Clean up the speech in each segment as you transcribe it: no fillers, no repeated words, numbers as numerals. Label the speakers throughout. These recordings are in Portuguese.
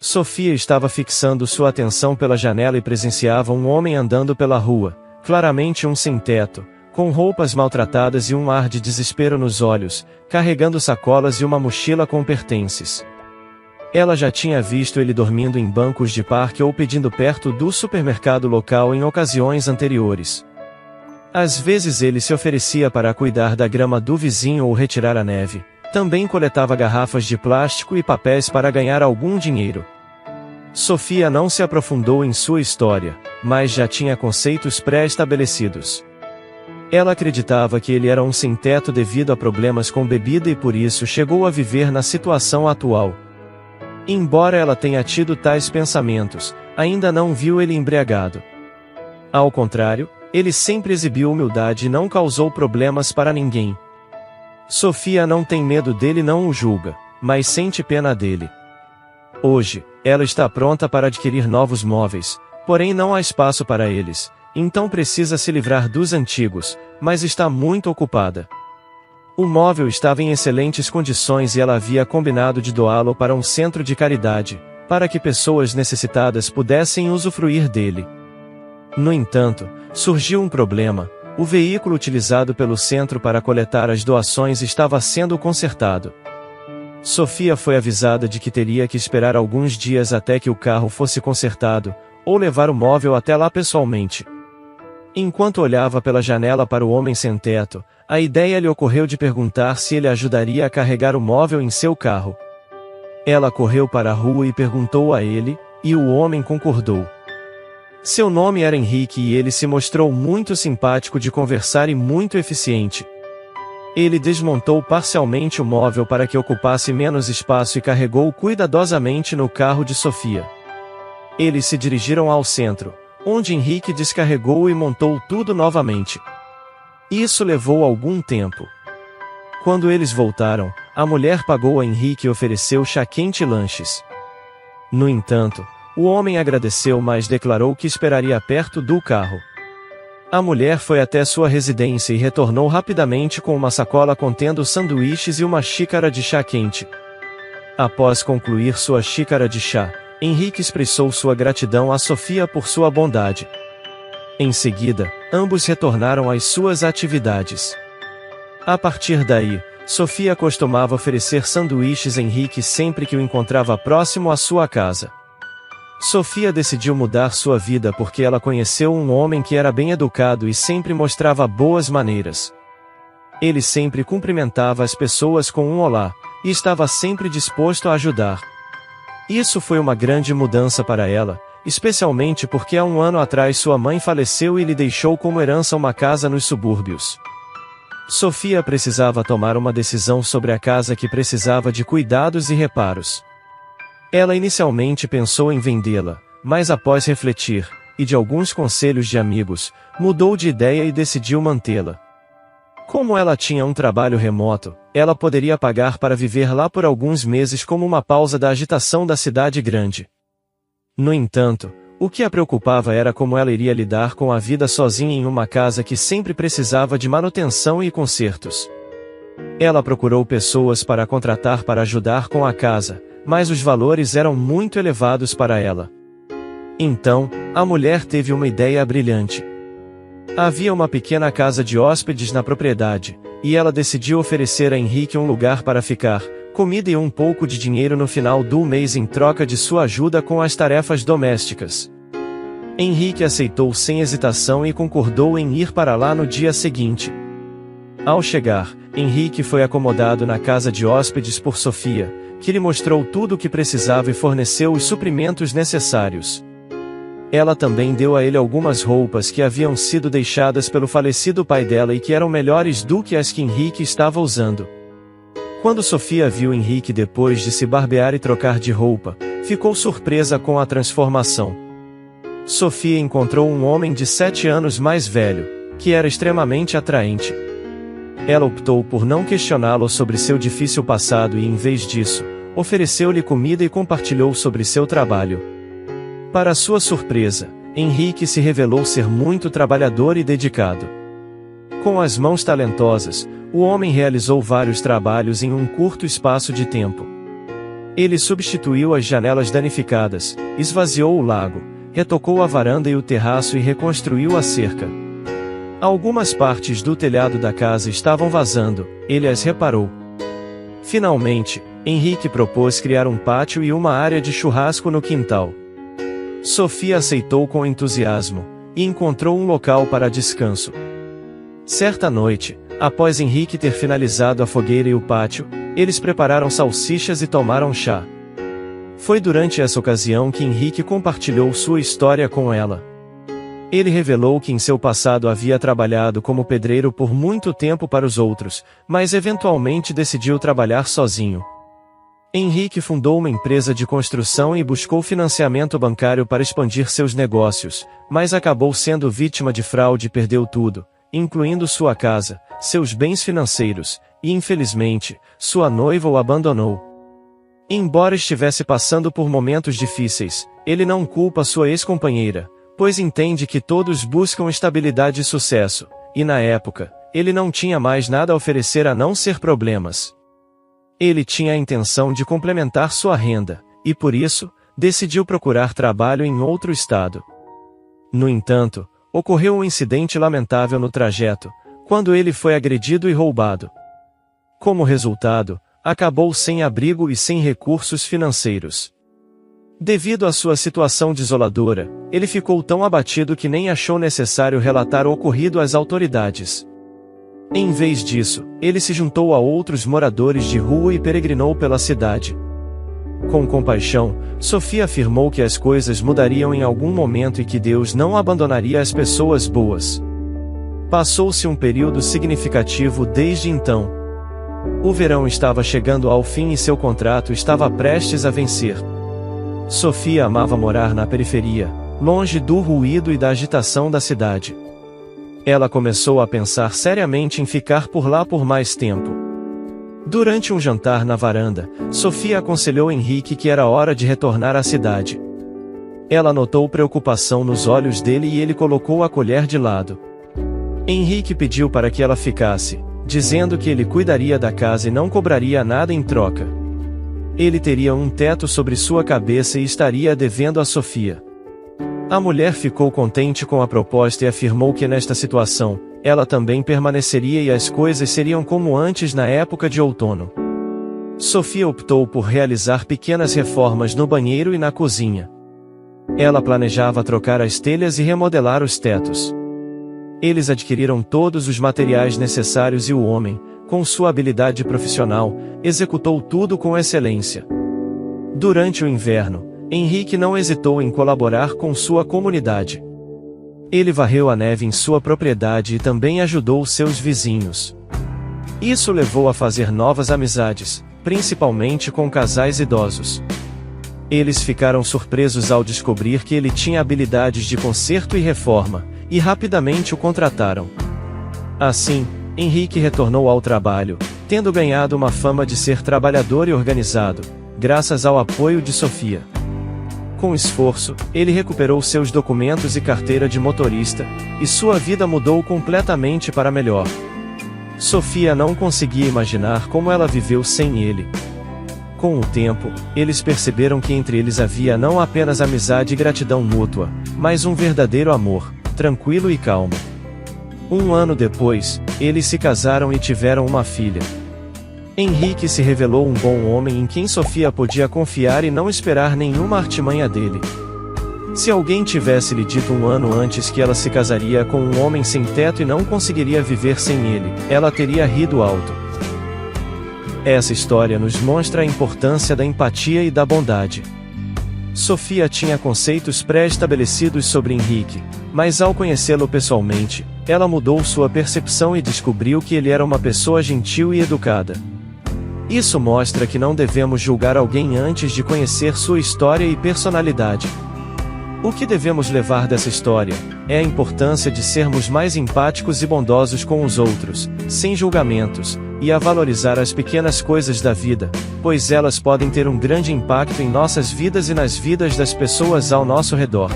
Speaker 1: Sofia estava fixando sua atenção pela janela e presenciava um homem andando pela rua, claramente um sem-teto, com roupas maltratadas e um ar de desespero nos olhos, carregando sacolas e uma mochila com pertences. Ela já tinha visto ele dormindo em bancos de parque ou pedindo perto do supermercado local em ocasiões anteriores. Às vezes ele se oferecia para cuidar da grama do vizinho ou retirar a neve. Também coletava garrafas de plástico e papéis para ganhar algum dinheiro. Sofia não se aprofundou em sua história, mas já tinha conceitos pré-estabelecidos. Ela acreditava que ele era um sem-teto devido a problemas com bebida e por isso chegou a viver na situação atual. Embora ela tenha tido tais pensamentos, ainda não viu ele embriagado. Ao contrário, ele sempre exibiu humildade e não causou problemas para ninguém. Sofia não tem medo dele e não o julga, mas sente pena dele. Hoje, ela está pronta para adquirir novos móveis, porém não há espaço para eles, então precisa se livrar dos antigos, mas está muito ocupada. O móvel estava em excelentes condições e ela havia combinado de doá-lo para um centro de caridade, para que pessoas necessitadas pudessem usufruir dele. No entanto, surgiu um problema: o veículo utilizado pelo centro para coletar as doações estava sendo consertado. Sofia foi avisada de que teria que esperar alguns dias até que o carro fosse consertado, ou levar o móvel até lá pessoalmente. Enquanto olhava pela janela para o homem sem teto, a ideia lhe ocorreu de perguntar se ele ajudaria a carregar o móvel em seu carro. Ela correu para a rua e perguntou a ele, e o homem concordou. Seu nome era Henrique e ele se mostrou muito simpático de conversar e muito eficiente. Ele desmontou parcialmente o móvel para que ocupasse menos espaço e carregou-o cuidadosamente no carro de Sofia. Eles se dirigiram ao centro, onde Henrique descarregou e montou tudo novamente. Isso levou algum tempo. Quando eles voltaram, a mulher pagou a Henrique e ofereceu chá quente e lanches. No entanto, o homem agradeceu, mas declarou que esperaria perto do carro. A mulher foi até sua residência e retornou rapidamente com uma sacola contendo sanduíches e uma xícara de chá quente. Após concluir sua xícara de chá, Henrique expressou sua gratidão a Sofia por sua bondade. Em seguida, ambos retornaram às suas atividades. A partir daí, Sofia costumava oferecer sanduíches a Henrique sempre que o encontrava próximo à sua casa. Sofia decidiu mudar sua vida porque ela conheceu um homem que era bem educado e sempre mostrava boas maneiras. Ele sempre cumprimentava as pessoas com um olá, e estava sempre disposto a ajudar. Isso foi uma grande mudança para ela, especialmente porque há um ano atrás sua mãe faleceu e lhe deixou como herança uma casa nos subúrbios. Sofia precisava tomar uma decisão sobre a casa que precisava de cuidados e reparos. Ela inicialmente pensou em vendê-la, mas após refletir, e de alguns conselhos de amigos, mudou de ideia e decidiu mantê-la. Como ela tinha um trabalho remoto, ela poderia pagar para viver lá por alguns meses como uma pausa da agitação da cidade grande. No entanto, o que a preocupava era como ela iria lidar com a vida sozinha em uma casa que sempre precisava de manutenção e consertos. Ela procurou pessoas para contratar para ajudar com a casa, mas os valores eram muito elevados para ela. Então, a mulher teve uma ideia brilhante. Havia uma pequena casa de hóspedes na propriedade, e ela decidiu oferecer a Henrique um lugar para ficar, comida e um pouco de dinheiro no final do mês em troca de sua ajuda com as tarefas domésticas. Henrique aceitou sem hesitação e concordou em ir para lá no dia seguinte. Ao chegar, Henrique foi acomodado na casa de hóspedes por Sofia, que lhe mostrou tudo o que precisava e forneceu os suprimentos necessários. Ela também deu a ele algumas roupas que haviam sido deixadas pelo falecido pai dela e que eram melhores do que as que Henrique estava usando. Quando Sofia viu Henrique depois de se barbear e trocar de roupa, ficou surpresa com a transformação. Sofia encontrou um homem de 7 anos mais velho, que era extremamente atraente. Ela optou por não questioná-lo sobre seu difícil passado e, em vez disso, ofereceu-lhe comida e compartilhou sobre seu trabalho. Para sua surpresa, Henrique se revelou ser muito trabalhador e dedicado. Com as mãos talentosas, o homem realizou vários trabalhos em um curto espaço de tempo. Ele substituiu as janelas danificadas, esvaziou o lago, retocou a varanda e o terraço e reconstruiu a cerca. Algumas partes do telhado da casa estavam vazando, ele as reparou. Finalmente, Henrique propôs criar um pátio e uma área de churrasco no quintal. Sofia aceitou com entusiasmo, e encontrou um local para descanso. Certa noite, após Henrique ter finalizado a fogueira e o pátio, eles prepararam salsichas e tomaram chá. Foi durante essa ocasião que Henrique compartilhou sua história com ela. Ele revelou que em seu passado havia trabalhado como pedreiro por muito tempo para os outros, mas eventualmente decidiu trabalhar sozinho. Henrique fundou uma empresa de construção e buscou financiamento bancário para expandir seus negócios, mas acabou sendo vítima de fraude e perdeu tudo, incluindo sua casa, seus bens financeiros, e infelizmente, sua noiva o abandonou. Embora estivesse passando por momentos difíceis, ele não culpa sua ex-companheira, pois entende que todos buscam estabilidade e sucesso, e na época, ele não tinha mais nada a oferecer a não ser problemas. Ele tinha a intenção de complementar sua renda, e por isso, decidiu procurar trabalho em outro estado. No entanto, ocorreu um incidente lamentável no trajeto, quando ele foi agredido e roubado. Como resultado, acabou sem abrigo e sem recursos financeiros. Devido à sua situação desoladora, ele ficou tão abatido que nem achou necessário relatar o ocorrido às autoridades. Em vez disso, ele se juntou a outros moradores de rua e peregrinou pela cidade. Com compaixão, Sofia afirmou que as coisas mudariam em algum momento e que Deus não abandonaria as pessoas boas. Passou-se um período significativo desde então. O verão estava chegando ao fim e seu contrato estava prestes a vencer. Sofia amava morar na periferia, longe do ruído e da agitação da cidade. Ela começou a pensar seriamente em ficar por lá por mais tempo. Durante um jantar na varanda, Sofia aconselhou Henrique que era hora de retornar à cidade. Ela notou preocupação nos olhos dele e ele colocou a colher de lado. Henrique pediu para que ela ficasse, dizendo que ele cuidaria da casa e não cobraria nada em troca. Ele teria um teto sobre sua cabeça e estaria devendo a Sofia. A mulher ficou contente com a proposta e afirmou que nesta situação, ela também permaneceria e as coisas seriam como antes na época de outono. Sofia optou por realizar pequenas reformas no banheiro e na cozinha. Ela planejava trocar as telhas e remodelar os tetos. Eles adquiriram todos os materiais necessários e o homem, com sua habilidade profissional, executou tudo com excelência. Durante o inverno, Henrique não hesitou em colaborar com sua comunidade. Ele varreu a neve em sua propriedade e também ajudou seus vizinhos. Isso levou a fazer novas amizades, principalmente com casais idosos. Eles ficaram surpresos ao descobrir que ele tinha habilidades de conserto e reforma, e rapidamente o contrataram. Assim, Henrique retornou ao trabalho, tendo ganhado uma fama de ser trabalhador e organizado, graças ao apoio de Sofia. Com esforço, ele recuperou seus documentos e carteira de motorista, e sua vida mudou completamente para melhor. Sofia não conseguia imaginar como ela viveu sem ele. Com o tempo, eles perceberam que entre eles havia não apenas amizade e gratidão mútua, mas um verdadeiro amor, tranquilo e calmo. Um ano depois, eles se casaram e tiveram uma filha. Henrique se revelou um bom homem em quem Sofia podia confiar e não esperar nenhuma artimanha dele. Se alguém tivesse lhe dito um ano antes que ela se casaria com um homem sem teto e não conseguiria viver sem ele, ela teria rido alto. Essa história nos mostra a importância da empatia e da bondade. Sofia tinha conceitos pré-estabelecidos sobre Henrique, mas ao conhecê-lo pessoalmente, ela mudou sua percepção e descobriu que ele era uma pessoa gentil e educada. Isso mostra que não devemos julgar alguém antes de conhecer sua história e personalidade. O que devemos levar dessa história é a importância de sermos mais empáticos e bondosos com os outros, sem julgamentos, e a valorizar as pequenas coisas da vida, pois elas podem ter um grande impacto em nossas vidas e nas vidas das pessoas ao nosso redor.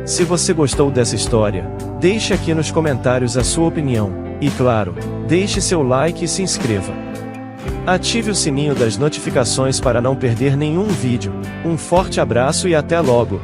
Speaker 1: Se você gostou dessa história, deixe aqui nos comentários a sua opinião, e claro, deixe seu like e se inscreva. Ative o sininho das notificações para não perder nenhum vídeo. Um forte abraço e até logo!